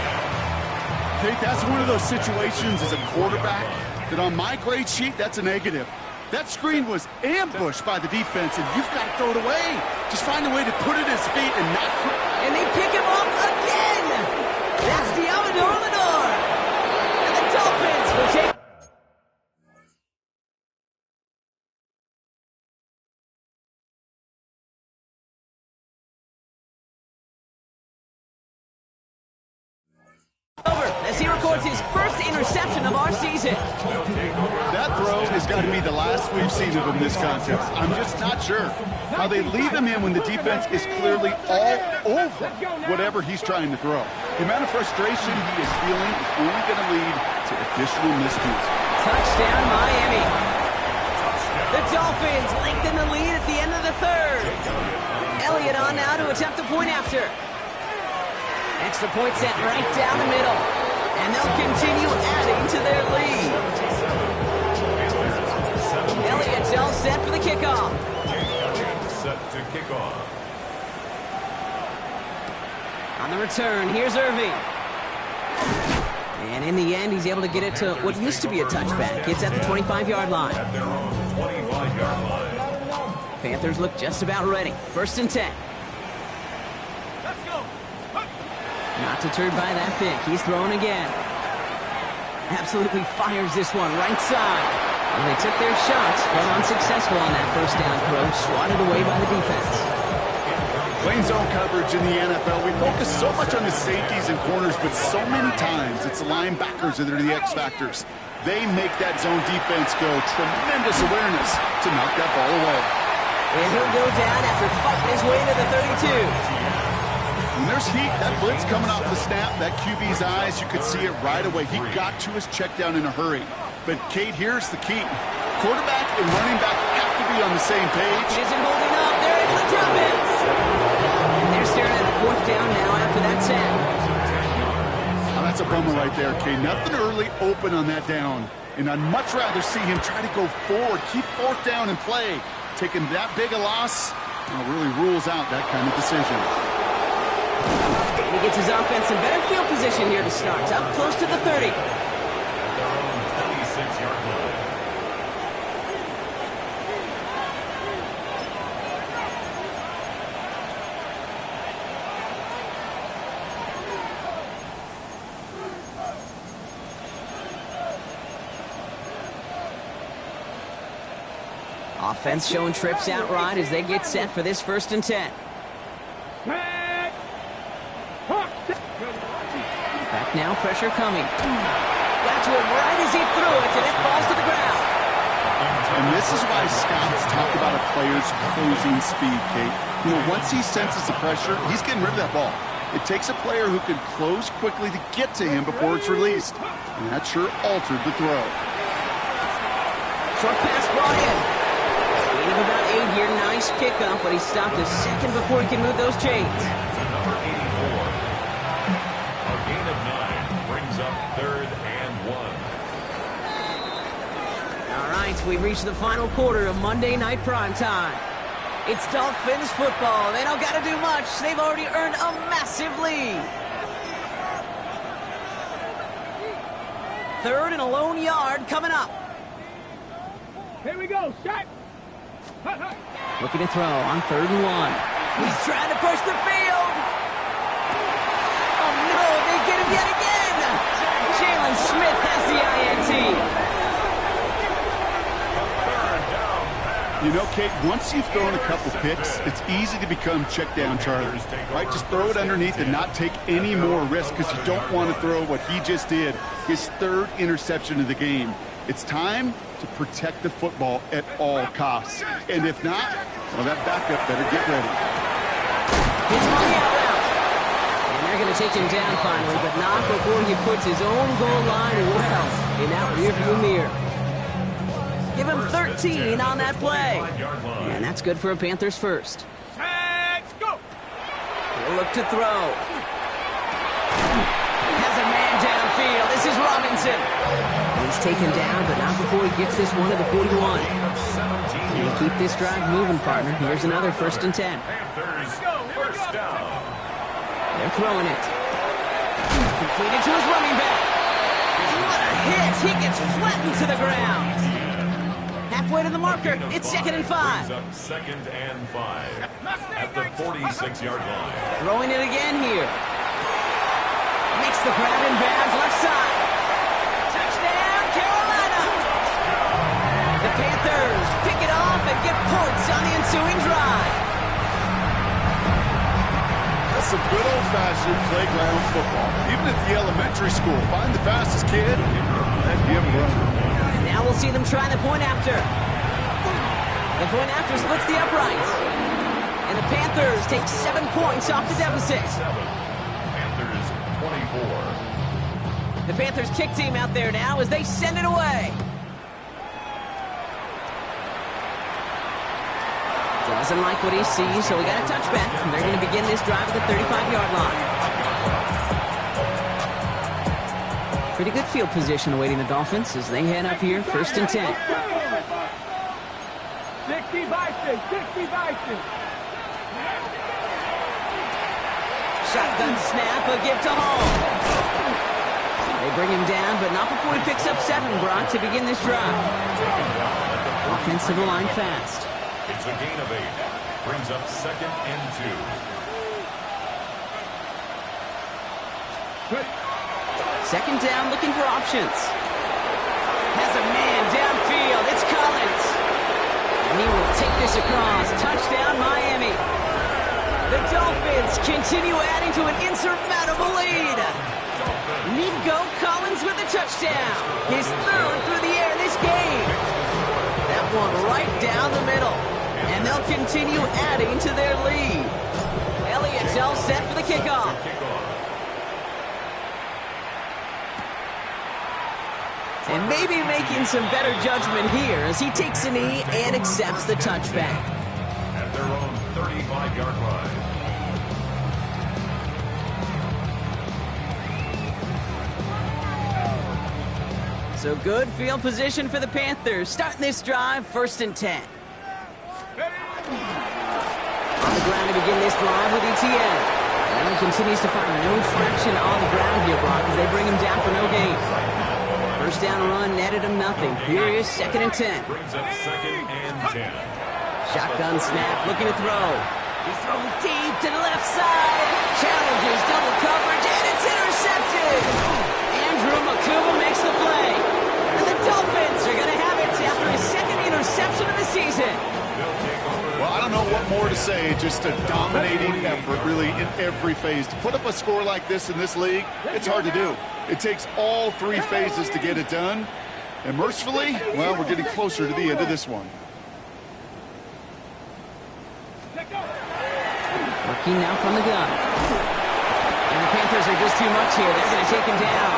Kate, that's one of those situations as a quarterback that on my grade sheet, that's a negative. That screen was ambushed by the defense, and you've got to throw it away. Just find a way to put it at his feet and not... And they pick him up again! That's Diamador Lenore! And the Dolphins will take... over as he records his first interception of our season. That throw has got to be the last we've seen of him this contest. I'm just not sure how they leave him in when the defense is clearly all over whatever he's trying to throw. The amount of frustration he is feeling is only going to lead to additional miscues. Touchdown, Miami. The Dolphins lengthen the lead at the end of the third. Elliott on now to attempt the point after. Extra point set right down the middle. And they'll continue adding to their lead. Elliott's all set for the kickoff. Set to kick off. On the return, here's Irving. And in the end, he's able to get it to what used to be a touchback. It's at the 25-yard line. At their own 25-yard line. Panthers look just about ready. First and 10. Let's go. Not deterred by that pick. He's throwing again. Absolutely fires this one right side. Well, they took their shots, but unsuccessful on that first down throw. Swatted away by the defense. Playing zone coverage in the NFL, we focus so much on the safeties and corners, but so many times it's the linebackers that are the X factors. They make that zone defense go. Tremendous awareness to knock that ball away. And he'll go down after fighting his way to the 32. When there's heat, that blitz coming off the snap, that QB's eyes, you could see it right away. He got to his check down in a hurry. But, Kate, here's the key. Quarterback and running back have to be on the same page. Isn't holding up. They're able to drop it. And they're staring at a fourth down now after that set. Oh, that's a bummer right there, Kate. Nothing early open on that down. And I'd much rather see him try to go forward, keep fourth down and play. Taking that big a loss really rules out that kind of decision. And he gets his offense in better field position here to start. Up close to the 30. At their own 26-yard line. Offense showing trips out right as they get set for this first and 10. Back now, pressure coming. Got to him right as he threw it, and it falls to the ground. And this is why scouts talk about a player's closing speed, Kate. You know, once he senses the pressure, he's getting rid of that ball. It takes a player who can close quickly to get to him before it's released. And that sure altered the throw. Short pass brought in. Gain of about 8 here. Nice pickup, but he stopped a second before he can move those chains. To number 84. A gain of 9 brings up 3rd and 1. All right, we've reached the final quarter of Monday Night Primetime. It's Dolphins football. They don't got to do much. They've already earned a massive lead. 3rd and a lone yard coming up. Here we go, shot. Looking to throw on 3rd and 1. He's trying to push the field. Oh, no, they get him yet again. Jalen Smith has the INT. You know, Kate, once you've thrown a couple picks, it's easy to become check down Charlie, right? Just throw it underneath and not take any more risk because you don't want to throw what he just did, his third interception of the game. It's time to protect the football at all costs. And if not, well, that backup better get ready. He's running out route. And they're going to take him down finally, but not before he puts his own goal line well in that rearview mirror. Give him 13 on that play. And that's good for a Panthers first. Let's go. He'll look to throw. Has a man downfield. This is Robinson. He's taken down, but not before he gets this one to the 41. And keep this drive moving, partner. Here's another 1st and 10. First down. They're throwing it. Completed to his running back. What a hit. He gets flattened to the ground. Halfway to the marker. It's 2nd and 5. Brings up 2nd and 5 at the 46-yard line. Throwing it again here. Makes the grab in bounds left side. Touchdown, Carolina. The Panthers pick it off and get points on the ensuing drive. That's some good old-fashioned playground football. Even at the elementary school, find the fastest kid, let him run. Now we'll see them try the point after. The point after splits the uprights. And the Panthers take 7 points off the deficit. Panthers 24. The Panthers kick team out there now as they send it away. Doesn't like what he sees, so we got a touchback. And they're going to begin this drive at the 35-yard line. Pretty good field position awaiting the Dolphins as they head up here, 1st and 10. 60 Vikings, 60 Vikings. Shotgun snap, a give to Hall. They bring him down, but not before he picks up 7, Brock, to begin this drive. Offensive line fast. It's a gain of 8. Brings up 2nd and 2. 2nd down, looking for options. Has a man downfield. It's Collins. And he will take this across. Touchdown, Miami. The Dolphins continue adding to an insurmountable lead. Nico Collins with the touchdown. His 3rd through the air this game. That one right down the middle. And they'll continue adding to their lead. Elliott's all set for the kickoff. And maybe making some better judgment here as he takes a knee and accepts the touchback. At their own 35-yard line. So good field position for the Panthers. Starting this drive, 1st and 10. On the ground to begin this drive with Etienne. And he continues to find no traction on the ground here, Brock, as they bring him down for no gain. 1st down run netted him nothing. Here is 2nd and 10. Brings up 2nd and 10. Shotgun snap, looking to throw. He throws deep to the left side. Challenges double coverage, and it's intercepted. Andrew Makuba makes the play. And the Dolphins are going to have it after his 2nd interception of the season. Well, I don't know what more to say. Just a dominating effort, really, in every phase. To put up a score like this in this league, it's hard to do. It takes all 3 phases to get it done. And mercifully, well, we're getting closer to the end of this one. Working now from the gun. And the Panthers are just too much here. They're going to take him down.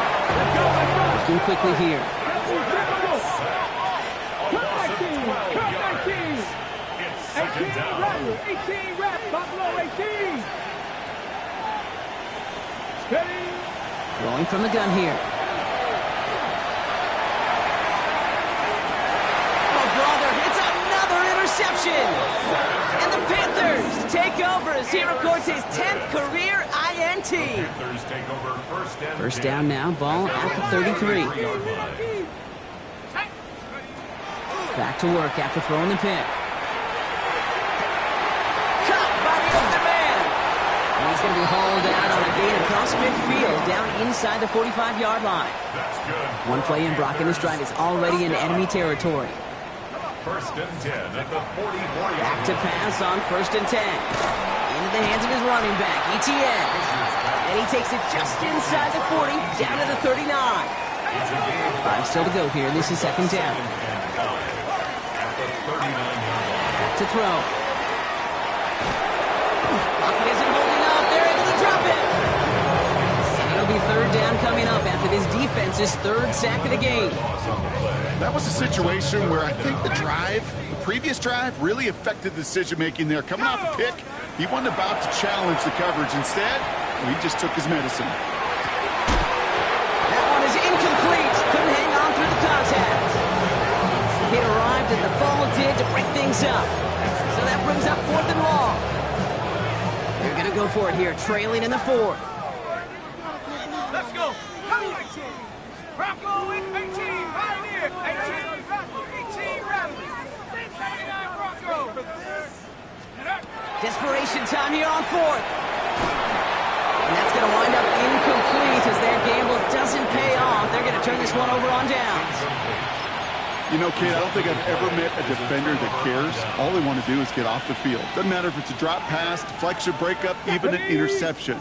Working quickly here. It's 2nd down. 18 reps, Buffalo 18. Steady. Throwing from the gun here. Oh, brother, it's another interception. And the Panthers take over as he records his 10th career INT. Panthers take over 1st and 1st 10. down now, ball at the 33. 3-yard line. Back to work after throwing the pick. Caught by the other man. And he's going to be hauled out on a gain across midfield down inside the 45-yard line. That's good. One play in, Brock, and this drive is already in enemy territory. first and 10 at the 44-yard line. Back to pass on first and 10. Into the hands of his running back, ETN. And he takes it just inside the 40, down to the 39. 5 still to go here. This is second down. At the 39-yard line. Back to throw. Pocket isn't holding up. They're able to drop it. And it'll be third down coming up after this defense's third sack of the game. That was a situation where I think the previous drive, really affected the decision-making there. Coming off a pick, he wasn't about to challenge the coverage. Instead, he just took his medicine. That one is incomplete. Couldn't hang on through the contact. It arrived as the ball did to break things up. So that brings up fourth and long. They're going to go for it here, trailing in the fourth. Let's go. Bronco with 18, Pioneer. 18, Bronco. 18, Rebel. 79, Bronco. Desperation time here on fourth. And that's going to wind up incomplete as their gamble doesn't pay off. They're going to turn this one over on downs. You know, kid, I don't think I've ever met a defender that cares. All they want to do is get off the field. Doesn't matter if it's a drop pass, deflection, breakup, even an interception.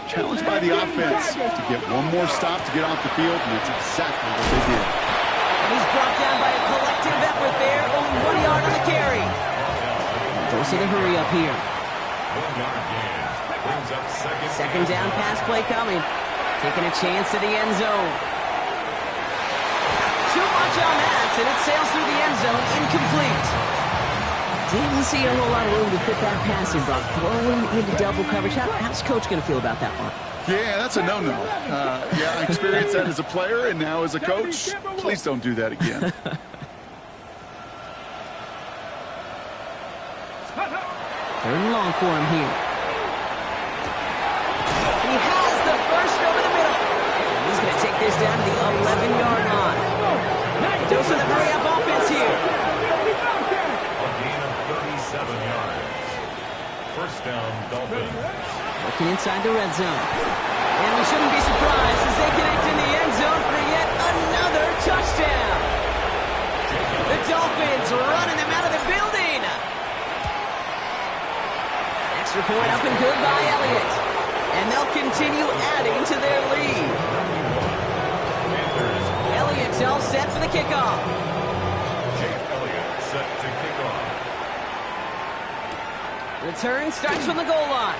Challenged by the offense to get one more stop to get off the field, and that's exactly what they did. And he's brought down by a collective effort there. Only 1 yard on the carry. Dose of the hurry up here. 1 yard gain. Brings up Second down pass play coming. Taking a chance to the end zone. Too much on that, and it sails through the end zone, incomplete. Didn't see a whole lot of room to fit that passing block. Throwing into double coverage. How's Coach going to feel about that one? Yeah, that's a no-no. Yeah, I experienced that as a player and now as a coach. Please don't do that again. Third and long for him here. He has the first over the middle. And he's going to take this down to the 11-yard line. Dose of the hurry-up offense here. A gain of 37 yards. First down, Dolphins. Looking inside the red zone. And we shouldn't be surprised as they connect in the end zone for yet another touchdown. The Dolphins running them out of the building. Extra point up and good by Elliott. And they'll continue adding to their lead. Elliott's all set for the kickoff. Jake Elliott set to kick off. Return starts from the goal line.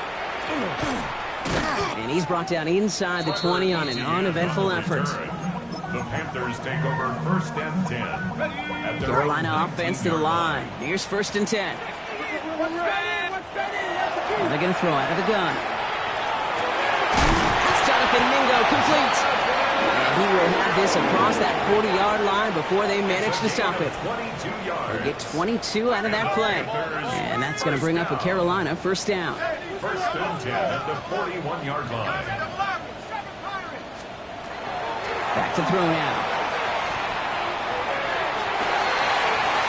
And he's brought down inside the 20 on an uneventful effort. The Panthers take over first and 10. At their Carolina offense to the line. Here's first and 10. And they're going to throw out of the gun. That's Jonathan Mingo, complete. And he will have this across that 40-yard line before they manage to stop it. 22 yards. They get 22 out of that play. And that's going to bring up a Carolina first down. First and 10 at the 41-yard line. Back to throw now.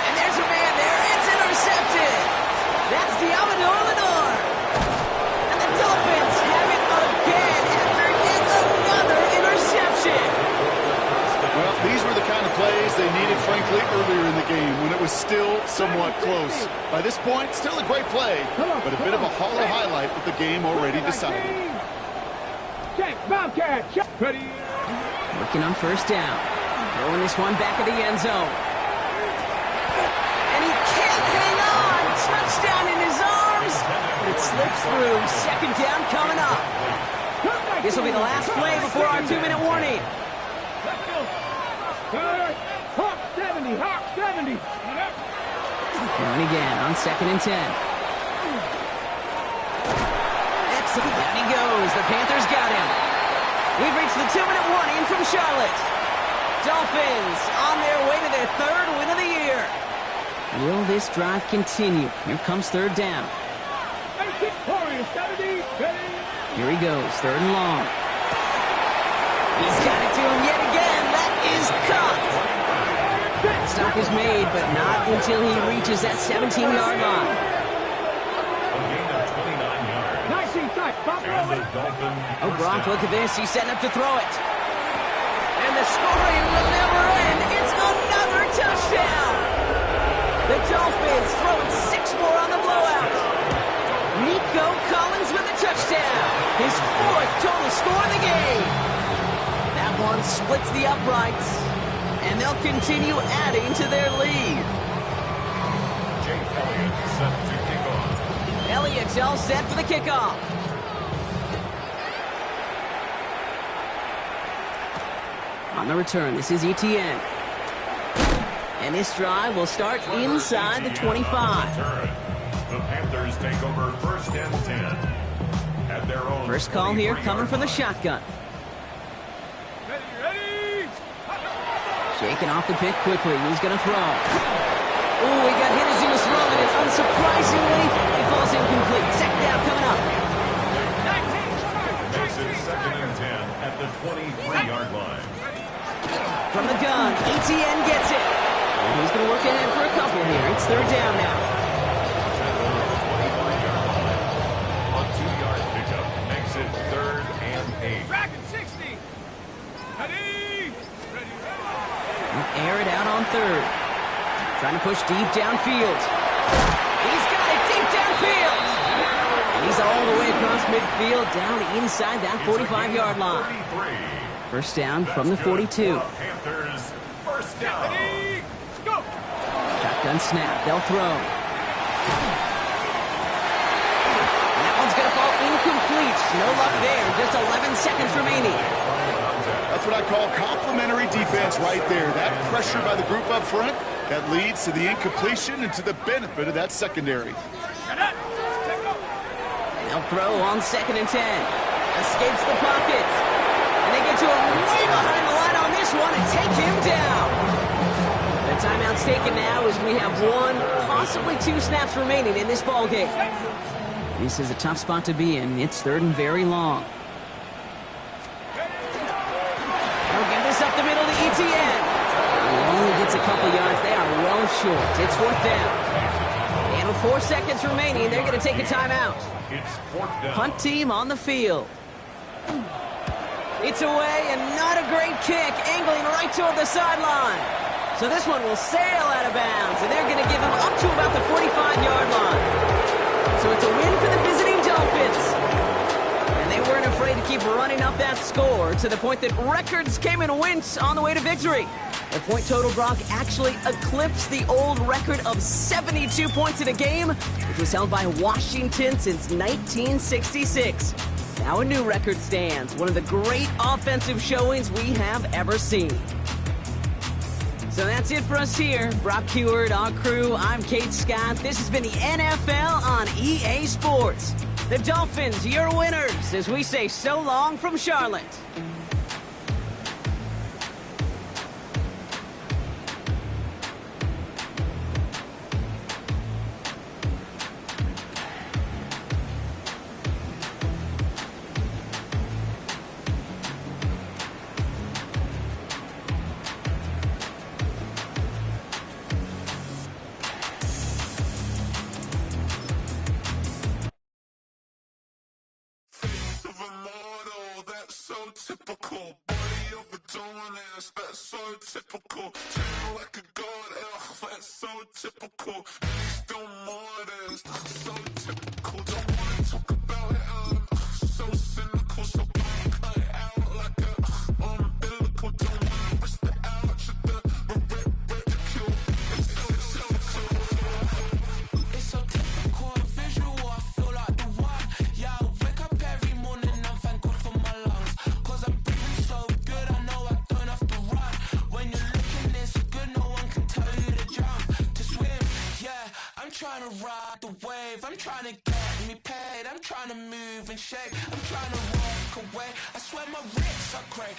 And there's a man there. It's intercepted. That's Diamondor Lenore. And the Dolphins have it again after yet another interception. Well, these were the kind of plays they needed, frankly, earlier in the game when it was still somewhat close. By this point, still a great play, but a bit of a hollow highlight with the game already decided. Check, Bobcat, check. Ready. Working on first down. Throwing this one back at the end zone. And he can't hang on. Touchdown in his arms. But it slips through. Second down coming up. This will be the last play before our 2-minute warning. Hawk 70, Hawk 70. Throwing again on second and 10. Excellent. Down he goes. The Panthers got him. We've reached the 2-minute warning from Charlotte. Dolphins on their way to their third win of the year. Will this drive continue? Here comes third down. Here he goes, third and long. He's got it to him yet again. That is caught. That stop is made, but not until he reaches that 17-yard line. A gain of 29 yards. And the Dolphins. Oh, Gronk, look at this. He's setting up to throw it. And the scoring will never end. It's another touchdown. The Dolphins throwing 6 more on the blowout. Nico Collins with a touchdown. His 4th total score in the game. That one splits the uprights, and they'll continue adding to their lead. Jake Elliott set to kick off. Elliott's all set for the kickoff. On the return, this is Etienne. And this drive will start inside the 25. The Panthers take over 1st and 10 at their own. First call here coming from the shotgun. Ready! Shaking off the pick quickly. He's going to throw. Oh, he got hit as he was throwing it. Unsurprisingly, he falls incomplete. Second down coming up. Makes it 2nd and 10 at the 23-yard line. From the gun, Etienne gets it. And he's going to work ahead for a couple here. It's 3rd down now. A 2-yard pickup makes it 3rd and 8. Dragon 60. Ready! Air it out on 3rd. Trying to push deep downfield. He's got it deep downfield. And he's all the way across midfield down inside that 45-yard line. 33. First down from the 42. Panthers, 1st down. Ready! Go! Shotgun snap. They'll throw. That one's going to fall incomplete. No luck there. Just 11 seconds remaining. That's what I call complimentary defense right there. That pressure by the group up front, that leads to the incompletion and to the benefit of that secondary. They'll throw on 2nd and 10. Escapes the pocket. And they get to him way behind the line on this one and take him down. The timeout's taken now as we have 1, possibly 2 snaps remaining in this ball game. This is a tough spot to be in. It's 3rd and very long. They'll give this up the middle to Etienne. He only gets a couple yards. They are well short. It's 4th down. And with 4 seconds remaining, they're going to take a timeout. It's 4th down. Punt team on the field. It's away, and not a great kick, angling right toward the sideline. So this one will sail out of bounds, and they're going to give him up to about the 45-yard line. So it's a win for the visiting Dolphins. And they weren't afraid to keep running up that score to the point that records came and went on the way to victory. The point total, Brock, actually eclipsed the old record of 72 points in a game, which was held by Washington since 1966. Now a new record stands, one of the great offensive showings we have ever seen. So that's it for us here. Brock Heward, our crew, I'm Kate Scott. This has been the NFL on EA Sports. The Dolphins, your winners, as we say so long from Charlotte. Typical body of a dominance, that's so typical. Turn like a god, that's so typical. Please don't modest, so typical. Don't wanna talk about it, so cynical. So cut it out like a umbilical. Don't wanna risk the ouch of the ridicule. It's so typical, visual. I feel like the one. Yeah, I wake up every morning and thank God for my lungs. I'm breathing so good, I know I don't have to run. When you're looking this good, no one can tell you to jump, to swim. Yeah, I'm trying to ride the wave. I'm trying to get me paid. I'm trying to move and shake. I'm trying to walk away. I swear my wrists are great.